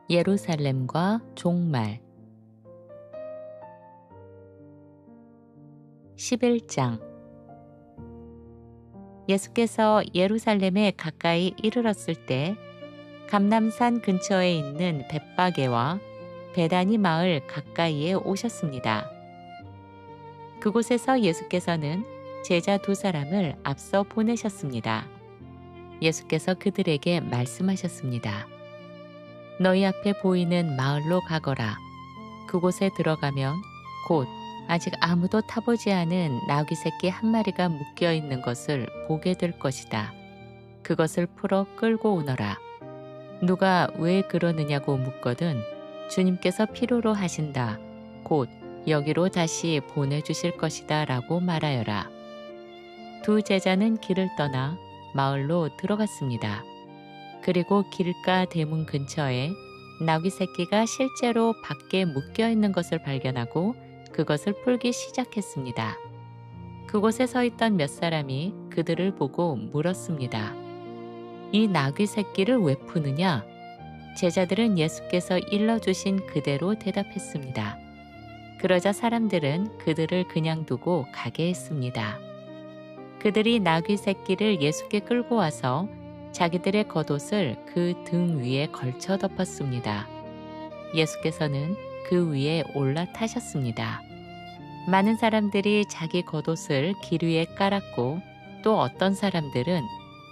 예루살렘과 종말 11장 예수께서 예루살렘에 가까이 이르렀을 때 감람산 근처에 있는 벳바게와 베다니 마을 가까이에 오셨습니다. 그곳에서 예수께서는 제자 두 사람을 앞서 보내셨습니다. 예수께서 그들에게 말씀하셨습니다. 너희 앞에 보이는 마을로 가거라. 그곳에 들어가면 곧 아직 아무도 타보지 않은 나귀 새끼 한 마리가 묶여 있는 것을 보게 될 것이다. 그것을 풀어 끌고 오너라. 누가 왜 그러느냐고 묻거든 주님께서 필요로 하신다. 곧 여기로 다시 보내주실 것이다 라고 말하여라. 두 제자는 길을 떠나 마을로 들어갔습니다. 그리고 길가 대문 근처에 나귀 새끼가 실제로 밖에 묶여 있는 것을 발견하고 그것을 풀기 시작했습니다. 그곳에 서 있던 몇 사람이 그들을 보고 물었습니다. 이 나귀 새끼를 왜 푸느냐? 제자들은 예수께서 일러주신 그대로 대답했습니다. 그러자 사람들은 그들을 그냥 두고 가게 했습니다. 그들이 나귀 새끼를 예수께 끌고 와서 자기들의 겉옷을 그 등 위에 걸쳐 덮었습니다. 예수께서는 그 위에 올라타셨습니다. 많은 사람들이 자기 겉옷을 길 위에 깔았고 또 어떤 사람들은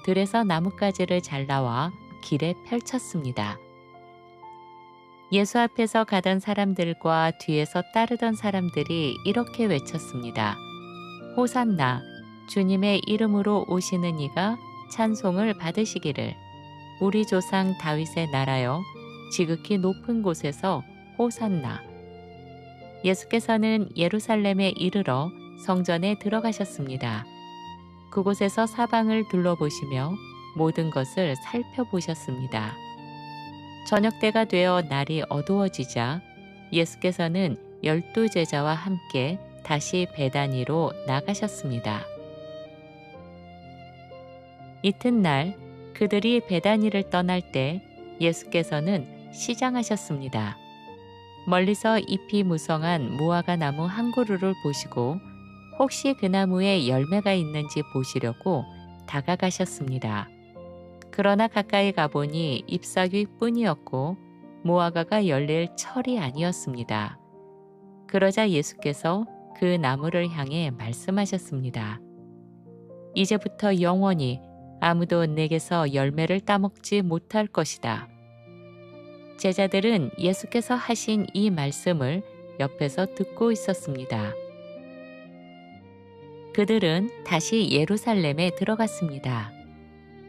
들에서 나뭇가지를 잘라와 길에 펼쳤습니다. 예수 앞에서 가던 사람들과 뒤에서 따르던 사람들이 이렇게 외쳤습니다. 호산나, 주님의 이름으로 오시는 이가 찬송을 받으시기를. 우리 조상 다윗의 나라여 지극히 높은 곳에서 호산나. 예수께서는 예루살렘에 이르러 성전에 들어가셨습니다. 그곳에서 사방을 둘러보시며 모든 것을 살펴보셨습니다. 저녁때가 되어 날이 어두워지자 예수께서는 12 제자와 함께 다시 베다니로 나가셨습니다. 이튿날 그들이 베다니를 떠날 때 예수께서는 시장하셨습니다. 멀리서 잎이 무성한 무화과 나무 한 그루를 보시고 혹시 그 나무에 열매가 있는지 보시려고 다가가셨습니다. 그러나 가까이 가보니 잎사귀뿐이었고 무화과가 열릴 철이 아니었습니다. 그러자 예수께서 그 나무를 향해 말씀하셨습니다. 이제부터 영원히 아무도 내게서 열매를 따먹지 못할 것이다. 제자들은 예수께서 하신 이 말씀을 옆에서 듣고 있었습니다. 그들은 다시 예루살렘에 들어갔습니다.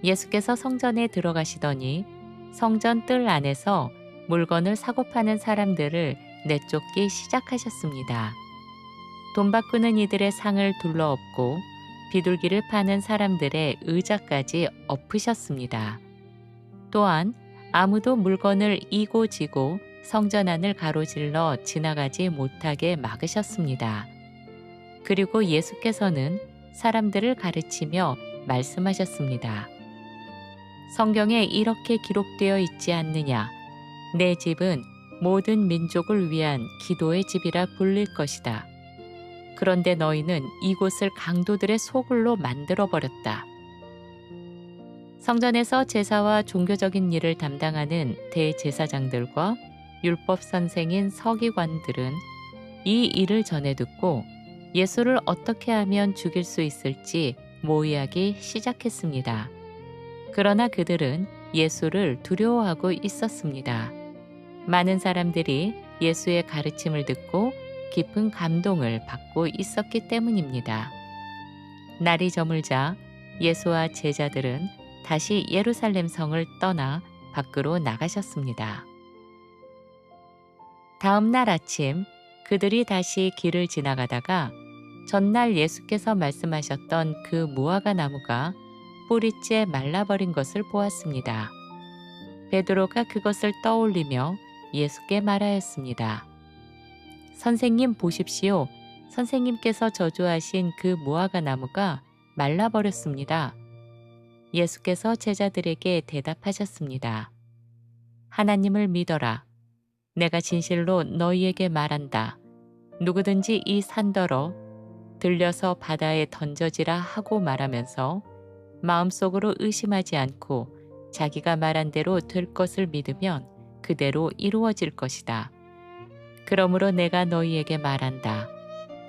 예수께서 성전에 들어가시더니 성전 뜰 안에서 물건을 사고 파는 사람들을 내쫓기 시작하셨습니다. 돈 바꾸는 이들의 상을 둘러엎고 비둘기를 파는 사람들의 의자까지 엎으셨습니다. 또한 아무도 물건을 이고 지고 성전 안을 가로질러 지나가지 못하게 막으셨습니다. 그리고 예수께서는 사람들을 가르치며 말씀하셨습니다. 성경에 이렇게 기록되어 있지 않느냐? 내 집은 모든 민족을 위한 기도의 집이라 불릴 것이다. 그런데 너희는 이곳을 강도들의 소굴로 만들어버렸다. 성전에서 제사와 종교적인 일을 담당하는 대제사장들과 율법 선생인 서기관들은 이 일을 전해 듣고 예수를 어떻게 하면 죽일 수 있을지 모의하기 시작했습니다. 그러나 그들은 예수를 두려워하고 있었습니다. 많은 사람들이 예수의 가르침을 듣고 깊은 감동을 받고 있었기 때문입니다. 날이 저물자 예수와 제자들은 다시 예루살렘 성을 떠나 밖으로 나가셨습니다. 다음 날 아침 그들이 다시 길을 지나가다가 전날 예수께서 말씀하셨던 그 무화과 나무가 뿌리째 말라버린 것을 보았습니다. 베드로가 그것을 떠올리며 예수께 말하였습니다. 선생님 보십시오. 선생님께서 저주하신 그 무화과 나무가 말라버렸습니다. 예수께서 제자들에게 대답하셨습니다. 하나님을 믿어라. 내가 진실로 너희에게 말한다. 누구든지 이 산더러 들려서 바다에 던져지라 하고 말하면서 마음속으로 의심하지 않고 자기가 말한 대로 될 것을 믿으면 그대로 이루어질 것이다. 그러므로 내가 너희에게 말한다.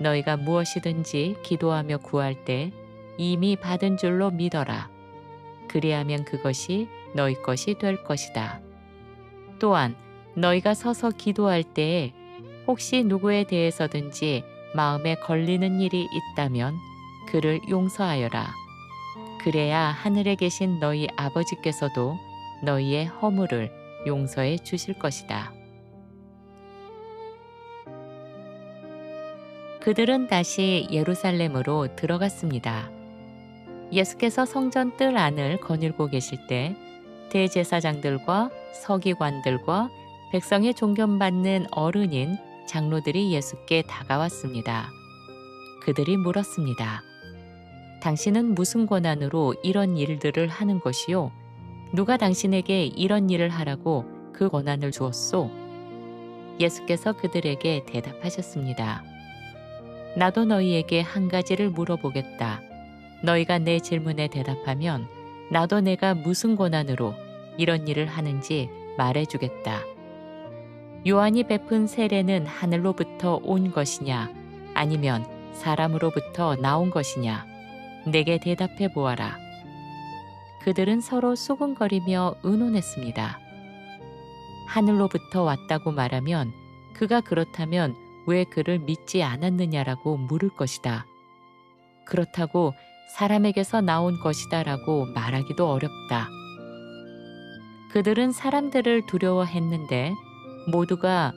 너희가 무엇이든지 기도하며 구할 때 이미 받은 줄로 믿어라. 그리하면 그것이 너희 것이 될 것이다. 또한 너희가 서서 기도할 때에 혹시 누구에 대해서든지 마음에 걸리는 일이 있다면 그를 용서하여라. 그래야 하늘에 계신 너희 아버지께서도 너희의 허물을 용서해 주실 것이다. 그들은 다시 예루살렘으로 들어갔습니다. 예수께서 성전 뜰 안을 거닐고 계실 때 대제사장들과 서기관들과 백성의 존경받는 어른인 장로들이 예수께 다가왔습니다. 그들이 물었습니다. 당신은 무슨 권한으로 이런 일들을 하는 것이요? 누가 당신에게 이런 일을 하라고 그 권한을 주었소? 예수께서 그들에게 대답하셨습니다. 나도 너희에게 한 가지를 물어보겠다. 너희가 내 질문에 대답하면 나도 내가 무슨 권한으로 이런 일을 하는지 말해주겠다. 요한이 베푼 세례는 하늘로부터 온 것이냐 아니면 사람으로부터 나온 것이냐? 내게 대답해 보아라. 그들은 서로 수군거리며 의논했습니다. 하늘로부터 왔다고 말하면 그가 그렇다면 왜 그를 믿지 않았느냐라고 물을 것이다. 그렇다고 사람에게서 나온 것이다라고 말하기도 어렵다. 그들은 사람들을 두려워했는데 모두가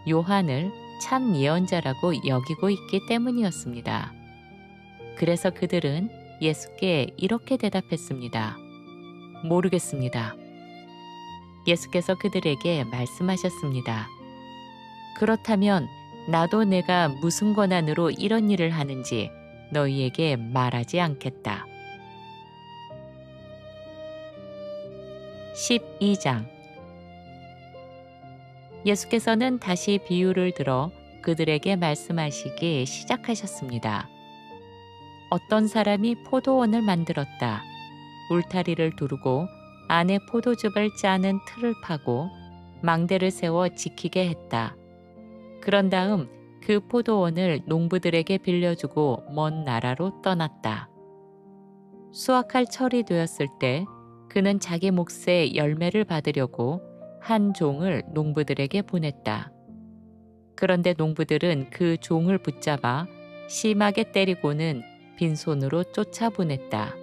요한을 참 예언자라고 여기고 있기 때문이었습니다. 그래서 그들은 예수께 이렇게 대답했습니다. 모르겠습니다. 예수께서 그들에게 말씀하셨습니다. 그렇다면 나도 내가 무슨 권한으로 이런 일을 하는지 너희에게 말하지 않겠다. 12장 예수께서는 다시 비유를 들어 그들에게 말씀하시기 시작하셨습니다. 어떤 사람이 포도원을 만들었다. 울타리를 두르고 안에 포도즙을 짜는 틀을 파고 망대를 세워 지키게 했다. 그런 다음 그 포도원을 농부들에게 빌려주고 먼 나라로 떠났다. 수확할 철이 되었을 때 그는 자기 몫의 열매를 받으려고 한 종을 농부들에게 보냈다. 그런데 농부들은 그 종을 붙잡아 심하게 때리고는 빈손으로 쫓아보냈다.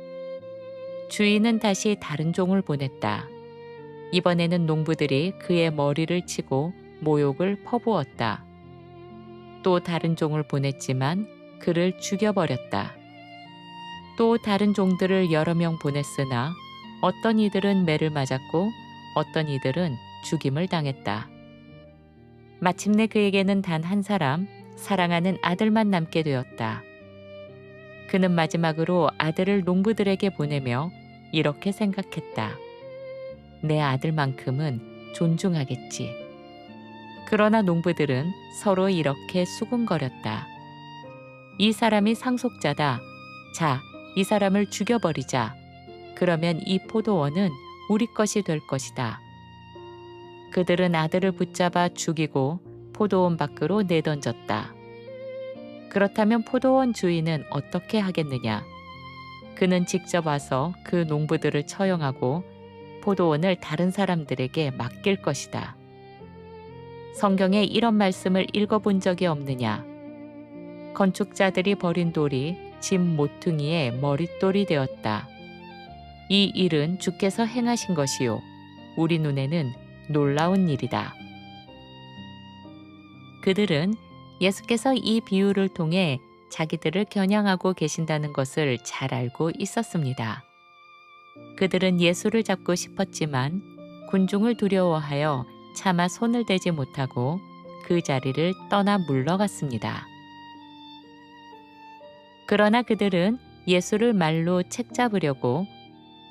주인은 다시 다른 종을 보냈다. 이번에는 농부들이 그의 머리를 치고 모욕을 퍼부었다. 또 다른 종을 보냈지만 그를 죽여버렸다. 또 다른 종들을 여러 명 보냈으나 어떤 이들은 매를 맞았고 어떤 이들은 죽임을 당했다. 마침내 그에게는 단 한 사람, 사랑하는 아들만 남게 되었다. 그는 마지막으로 아들을 농부들에게 보내며 이렇게 생각했다. 내 아들만큼은 존중하겠지. 그러나 농부들은 서로 이렇게 수군거렸다. 이 사람이 상속자다. 자, 이 사람을 죽여버리자. 그러면 이 포도원은 우리 것이 될 것이다. 그들은 아들을 붙잡아 죽이고 포도원 밖으로 내던졌다. 그렇다면 포도원 주인은 어떻게 하겠느냐? 그는 직접 와서 그 농부들을 처형하고 포도원을 다른 사람들에게 맡길 것이다. 성경에 이런 말씀을 읽어본 적이 없느냐? 건축자들이 버린 돌이 집 모퉁이의 머릿돌이 되었다. 이 일은 주께서 행하신 것이요. 우리 눈에는 놀라운 일이다. 그들은 예수께서 이 비유를 통해 자기들을 겨냥하고 계신다는 것을 잘 알고 있었습니다. 그들은 예수를 잡고 싶었지만 군중을 두려워하여 차마 손을 대지 못하고 그 자리를 떠나 물러갔습니다. 그러나 그들은 예수를 말로 책잡으려고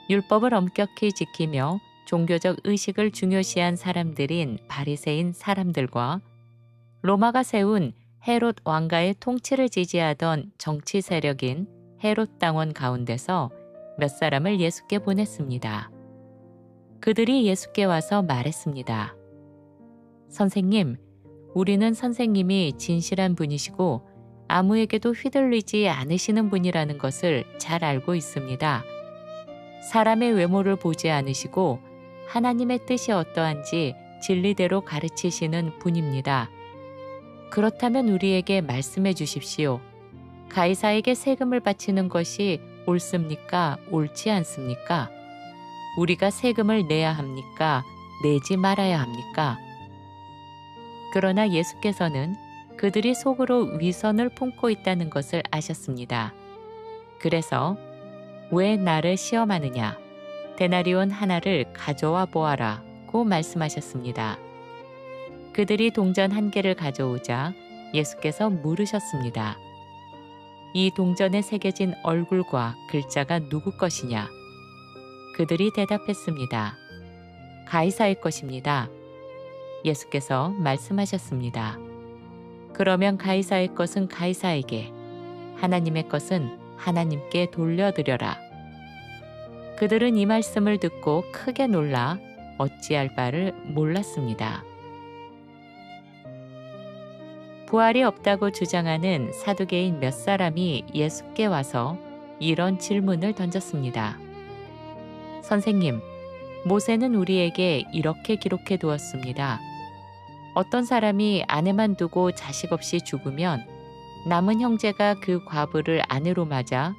율법을 엄격히 지키며 종교적 의식을 중요시한 사람들인 바리새인 사람들과 로마가 세운 헤롯 왕가의 통치를 지지하던 정치 세력인 헤롯 당원 가운데서 몇 사람을 예수께 보냈습니다. 그들이 예수께 와서 말했습니다. 선생님, 우리는 선생님이 진실한 분이시고 아무에게도 휘둘리지 않으시는 분이라는 것을 잘 알고 있습니다. 사람의 외모를 보지 않으시고 하나님의 뜻이 어떠한지 진리대로 가르치시는 분입니다. 그렇다면 우리에게 말씀해 주십시오. 가이사에게 세금을 바치는 것이 옳습니까? 옳지 않습니까? 우리가 세금을 내야 합니까? 내지 말아야 합니까? 그러나 예수께서는 그들이 속으로 위선을 품고 있다는 것을 아셨습니다. 그래서 왜 나를 시험하느냐? 데나리온 하나를 가져와 보아라고 말씀하셨습니다. 그들이 동전 한 개를 가져오자 예수께서 물으셨습니다. 이 동전에 새겨진 얼굴과 글자가 누구 것이냐? 그들이 대답했습니다. 가이사의 것입니다. 예수께서 말씀하셨습니다. 그러면 가이사의 것은 가이사에게, 하나님의 것은 하나님께 돌려드려라. 그들은 이 말씀을 듣고 크게 놀라 어찌할 바를 몰랐습니다. 부활이 없다고 주장하는 사두개인 몇 사람이 예수께 와서 이런 질문을 던졌습니다. 선생님, 모세는 우리에게 이렇게 기록해 두었습니다. 어떤 사람이 아내만 두고 자식 없이 죽으면 남은 형제가 그 과부를 아내로 맞아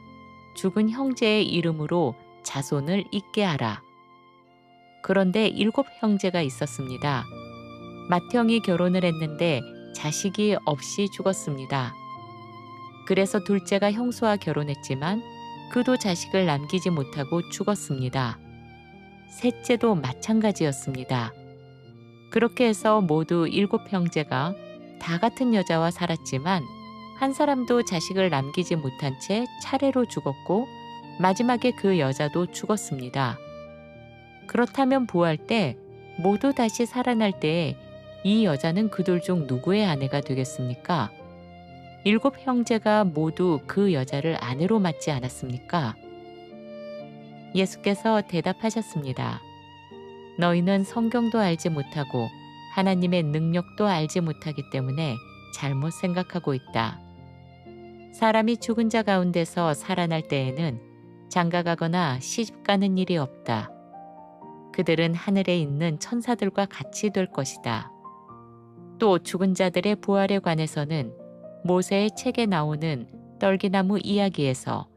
죽은 형제의 이름으로 자손을 잇게 하라. 그런데 7 형제가 있었습니다. 맏형이 결혼을 했는데 자식이 없이 죽었습니다. 그래서 둘째가 형수와 결혼했지만 그도 자식을 남기지 못하고 죽었습니다. 셋째도 마찬가지였습니다. 그렇게 해서 모두 7 형제가 다 같은 여자와 살았지만 한 사람도 자식을 남기지 못한 채 차례로 죽었고 마지막에 그 여자도 죽었습니다. 그렇다면 부활 때 모두 다시 살아날 때에 이 여자는 그들 중 누구의 아내가 되겠습니까? 7 형제가 모두 그 여자를 아내로 맞지 않았습니까? 예수께서 대답하셨습니다. 너희는 성경도 알지 못하고 하나님의 능력도 알지 못하기 때문에 잘못 생각하고 있다. 사람이 죽은 자 가운데서 살아날 때에는 장가가거나 시집가는 일이 없다. 그들은 하늘에 있는 천사들과 같이 될 것이다. 또 죽은 자들의 부활에 관해서는 모세의 책에 나오는 떨기나무 이야기에서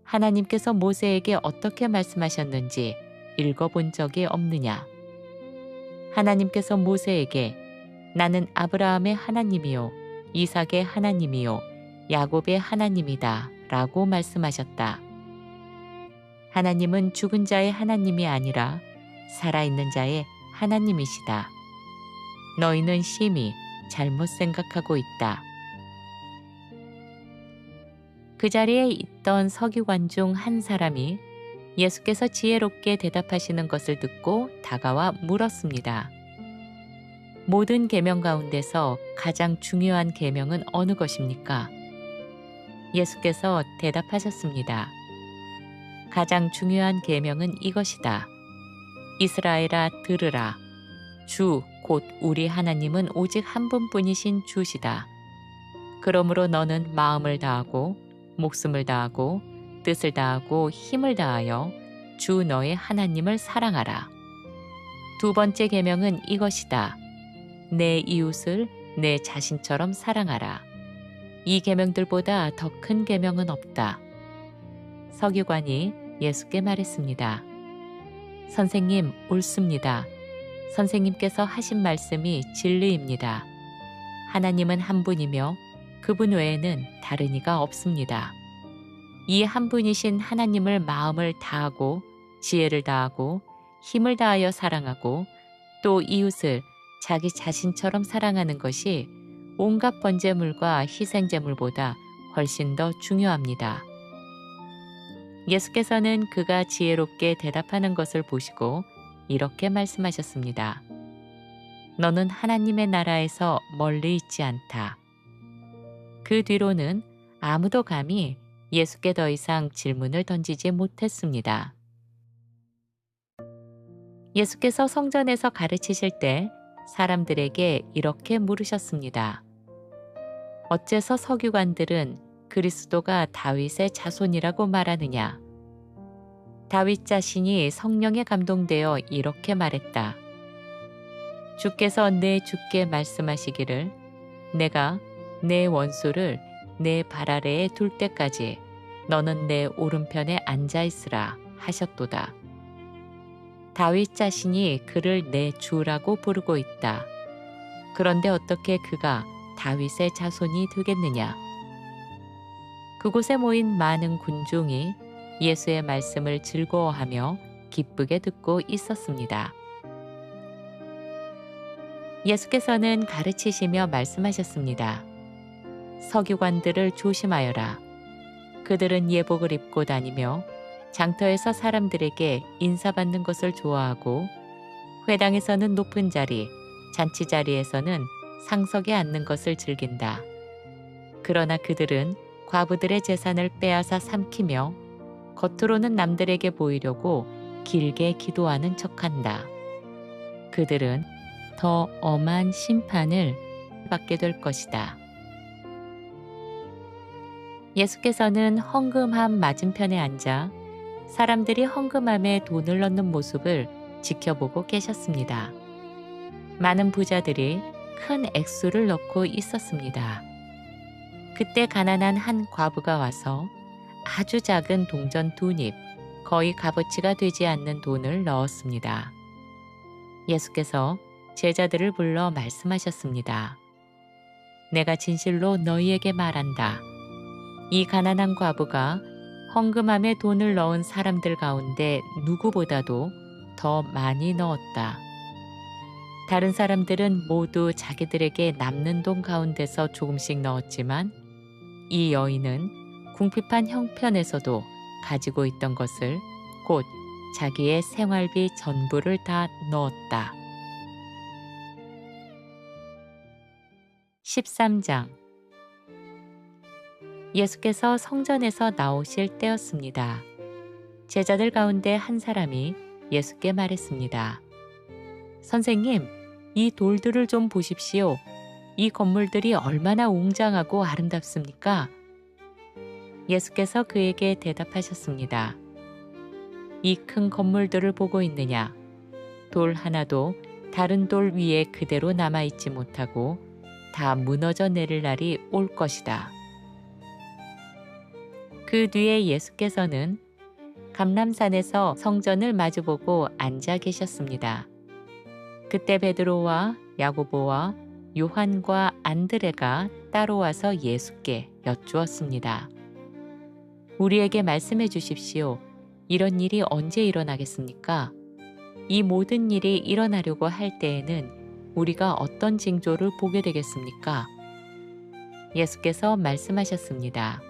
하나님께서 모세에게 어떻게 말씀하셨는지 읽어본 적이 없느냐? 하나님께서 모세에게 나는 아브라함의 하나님이요 이삭의 하나님이요 야곱의 하나님이다 라고 말씀하셨다. 하나님은 죽은 자의 하나님이 아니라 살아있는 자의 하나님이시다. 너희는 심히 잘못 생각하고 있다. 그 자리에 있던 서기관 중 한 사람이 예수께서 지혜롭게 대답하시는 것을 듣고 다가와 물었습니다. 모든 계명 가운데서 가장 중요한 계명은 어느 것입니까? 예수께서 대답하셨습니다. 가장 중요한 계명은 이것이다. 이스라엘아 들으라. 주 곧 우리 하나님은 오직 한 분뿐이신 주시다. 그러므로 너는 마음을 다하고 목숨을 다하고 뜻을 다하고 힘을 다하여 주 너의 하나님을 사랑하라. 2번째 계명은 이것이다. 내 이웃을 내 자신처럼 사랑하라. 이 계명들보다 더 큰 계명은 없다. 서기관이 예수께 말했습니다. 선생님, 옳습니다. 선생님께서 하신 말씀이 진리입니다. 하나님은 한 분이며 그분 외에는 다른 이가 없습니다. 이 한 분이신 하나님을 마음을 다하고 지혜를 다하고 힘을 다하여 사랑하고 또 이웃을 자기 자신처럼 사랑하는 것이 온갖 번제물과 희생제물보다 훨씬 더 중요합니다. 예수께서는 그가 지혜롭게 대답하는 것을 보시고 이렇게 말씀하셨습니다. 너는 하나님의 나라에서 멀리 있지 않다. 그 뒤로는 아무도 감히 예수께 더 이상 질문을 던지지 못했습니다. 예수께서 성전에서 가르치실 때 사람들에게 이렇게 물으셨습니다. 어째서 서기관들은 그리스도가 다윗의 자손이라고 말하느냐? 다윗 자신이 성령에 감동되어 이렇게 말했다. 주께서 내 주께 말씀하시기를 내가 내 원수를 내 발 아래에 둘 때까지 너는 내 오른편에 앉아 있으라 하셨도다. 다윗 자신이 그를 내 주라고 부르고 있다. 그런데 어떻게 그가 다윗의 자손이 되겠느냐? 그곳에 모인 많은 군중이 예수의 말씀을 즐거워하며 기쁘게 듣고 있었습니다. 예수께서는 가르치시며 말씀하셨습니다. 서기관들을 조심하여라. 그들은 예복을 입고 다니며 장터에서 사람들에게 인사받는 것을 좋아하고 회당에서는 높은 자리, 잔치 자리에서는 상석에 앉는 것을 즐긴다. 그러나 그들은 과부들의 재산을 빼앗아 삼키며 겉으로는 남들에게 보이려고 길게 기도하는 척한다. 그들은 더 엄한 심판을 받게 될 것이다. 예수께서는 헌금함 맞은편에 앉아 사람들이 헌금함에 돈을 넣는 모습을 지켜보고 계셨습니다. 많은 부자들이 큰 액수를 넣고 있었습니다. 그때 가난한 한 과부가 와서 아주 작은 동전 2닙, 거의 값어치가 되지 않는 돈을 넣었습니다. 예수께서 제자들을 불러 말씀하셨습니다. 내가 진실로 너희에게 말한다. 이 가난한 과부가 헌금함에 돈을 넣은 사람들 가운데 누구보다도 더 많이 넣었다. 다른 사람들은 모두 자기들에게 남는 돈 가운데서 조금씩 넣었지만 이 여인은 궁핍한 형편에서도 가지고 있던 것을 곧 자기의 생활비 전부를 다 넣었다. 13장 예수께서 성전에서 나오실 때였습니다. 제자들 가운데 한 사람이 예수께 말했습니다. 선생님, 이 돌들을 좀 보십시오. 이 건물들이 얼마나 웅장하고 아름답습니까? 예수께서 그에게 대답하셨습니다. 이 큰 건물들을 보고 있느냐? 돌 하나도 다른 돌 위에 그대로 남아있지 못하고 다 무너져 내릴 날이 올 것이다. 그 뒤에 예수께서는 감람산에서 성전을 마주보고 앉아 계셨습니다. 그때 베드로와 야고보와 요한과 안드레가 따로 와서 예수께 여쭈었습니다. 우리에게 말씀해 주십시오. 이런 일이 언제 일어나겠습니까? 이 모든 일이 일어나려고 할 때에는 우리가 어떤 징조를 보게 되겠습니까? 예수께서 말씀하셨습니다.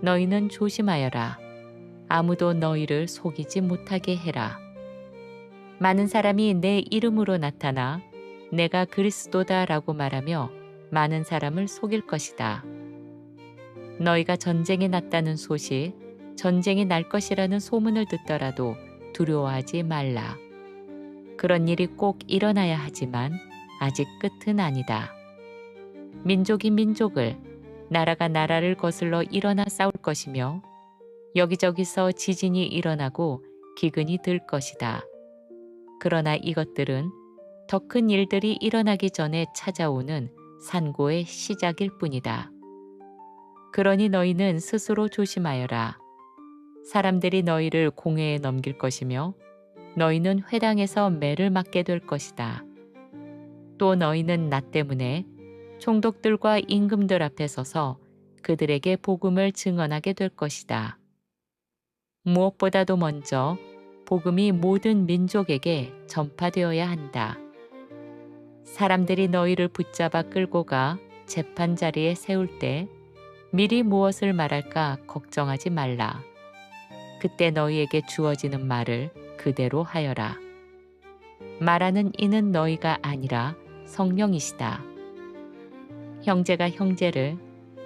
너희는 조심하여라. 아무도 너희를 속이지 못하게 해라. 많은 사람이 내 이름으로 나타나 내가 그리스도다라고 말하며 많은 사람을 속일 것이다. 너희가 전쟁이 났다는 소식, 전쟁이 날 것이라는 소문을 듣더라도 두려워하지 말라. 그런 일이 꼭 일어나야 하지만 아직 끝은 아니다. 민족이 민족을, 나라가 나라를 거슬러 일어나 싸울 것이며 여기저기서 지진이 일어나고 기근이 들 것이다. 그러나 이것들은 더 큰 일들이 일어나기 전에 찾아오는 산고의 시작일 뿐이다. 그러니 너희는 스스로 조심하여라. 사람들이 너희를 공회에 넘길 것이며 너희는 회당에서 매를 맞게 될 것이다. 또 너희는 나 때문에 총독들과 임금들 앞에 서서 그들에게 복음을 증언하게 될 것이다. 무엇보다도 먼저 복음이 모든 민족에게 전파되어야 한다. 사람들이 너희를 붙잡아 끌고 가 재판 자리에 세울 때 미리 무엇을 말할까 걱정하지 말라. 그때 너희에게 주어지는 말을 그대로 하여라. 말하는 이는 너희가 아니라 성령이시다. 형제가 형제를,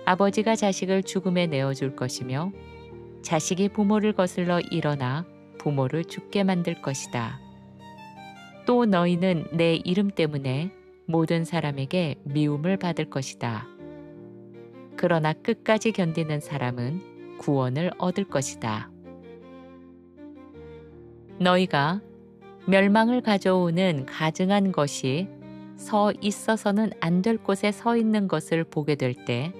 아버지가 자식을 죽음에 내어줄 것이며 자식이 부모를 거슬러 일어나 부모를 죽게 만들 것이다. 또 너희는 내 이름 때문에 모든 사람에게 미움을 받을 것이다. 그러나 끝까지 견디는 사람은 구원을 얻을 것이다. 너희가 멸망을 가져오는 가증한 것이 서 있어서는 안 될 곳에 서 있는 것을 보게 될 때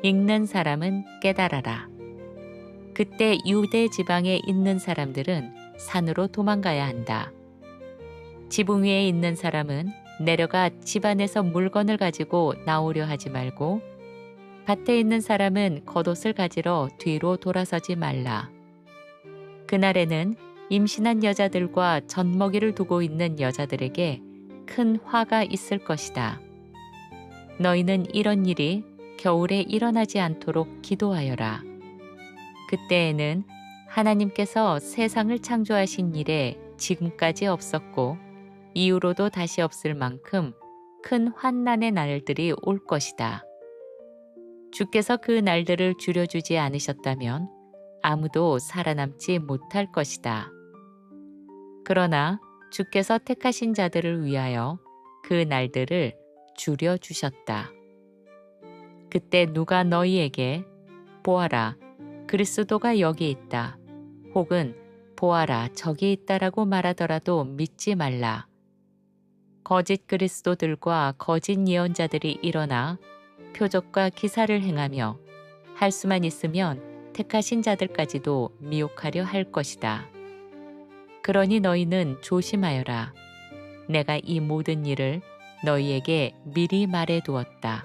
읽는 사람은 깨달아라. 그때 유대 지방에 있는 사람들은 산으로 도망가야 한다. 지붕 위에 있는 사람은 내려가 집 안에서 물건을 가지고 나오려 하지 말고 밭에 있는 사람은 겉옷을 가지러 뒤로 돌아서지 말라. 그날에는 임신한 여자들과 젖먹이를 두고 있는 여자들에게 큰 화가 있을 것이다. 너희는 이런 일이 겨울에 일어나지 않도록 기도하여라. 그때에는 하나님께서 세상을 창조하신 이래 지금까지 없었고 이후로도 다시 없을 만큼 큰 환난의 날들이 올 것이다. 주께서 그 날들을 줄여주지 않으셨다면 아무도 살아남지 못할 것이다. 그러나 주께서 택하신 자들을 위하여 그 날들을 줄여주셨다. 그때 누가 너희에게 보아라, 그리스도가 여기 있다. 혹은 보아라, 저기 있다라고 말하더라도 믿지 말라. 거짓 그리스도들과 거짓 예언자들이 일어나 표적과 기사를 행하며 할 수만 있으면 택하신 자들까지도 미혹하려 할 것이다. 그러니 너희는 조심하여라. 내가 이 모든 일을 너희에게 미리 말해 두었다.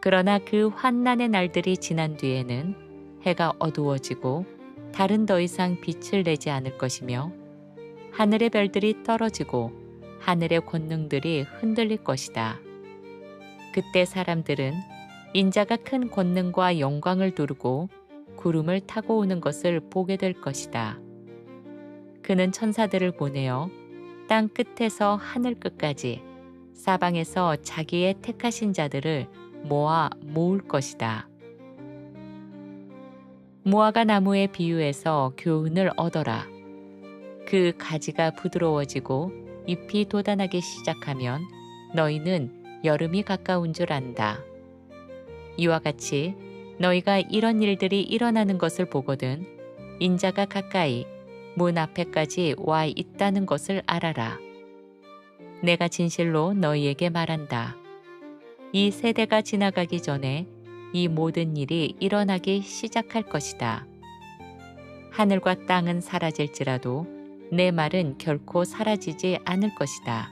그러나 그 환난의 날들이 지난 뒤에는 해가 어두워지고 달은 더 이상 빛을 내지 않을 것이며 하늘의 별들이 떨어지고 하늘의 권능들이 흔들릴 것이다. 그때 사람들은 인자가 큰 권능과 영광을 두르고 구름을 타고 오는 것을 보게 될 것이다. 그는 천사들을 보내어 땅 끝에서 하늘 끝까지 사방에서 자기의 택하신 자들을 모을 것이다. 무화과 나무의 비유에서 교훈을 얻어라. 그 가지가 부드러워지고 잎이 돋아나기 시작하면 너희는 여름이 가까운 줄 안다. 이와 같이 너희가 이런 일들이 일어나는 것을 보거든 인자가 가까이 문 앞에까지 와 있다는 것을 알아라. 내가 진실로 너희에게 말한다. 이 세대가 지나가기 전에 이 모든 일이 일어나기 시작할 것이다. 하늘과 땅은 사라질지라도 내 말은 결코 사라지지 않을 것이다.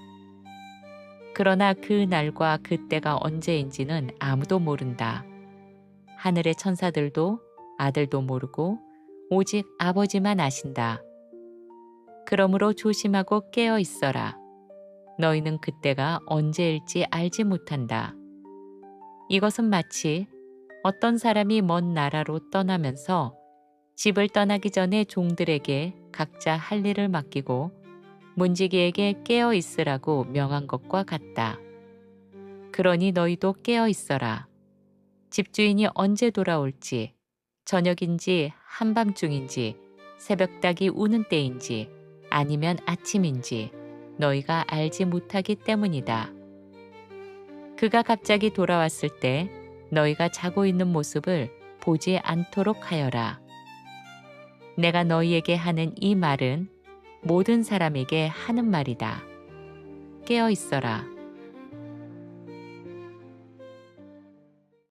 그러나 그 날과 그 때가 언제인지는 아무도 모른다. 하늘의 천사들도 아들도 모르고 오직 아버지만 아신다. 그러므로 조심하고 깨어 있어라. 너희는 그때가 언제일지 알지 못한다. 이것은 마치 어떤 사람이 먼 나라로 떠나면서 집을 떠나기 전에 종들에게 각자 할 일을 맡기고 문지기에게 깨어 있으라고 명한 것과 같다. 그러니 너희도 깨어 있어라. 집주인이 언제 돌아올지, 저녁인지 한밤중인지 새벽닭이 우는 때인지 아니면 아침인지 너희가 알지 못하기 때문이다. 그가 갑자기 돌아왔을 때 너희가 자고 있는 모습을 보지 않도록 하여라. 내가 너희에게 하는 이 말은 모든 사람에게 하는 말이다. 깨어 있어라.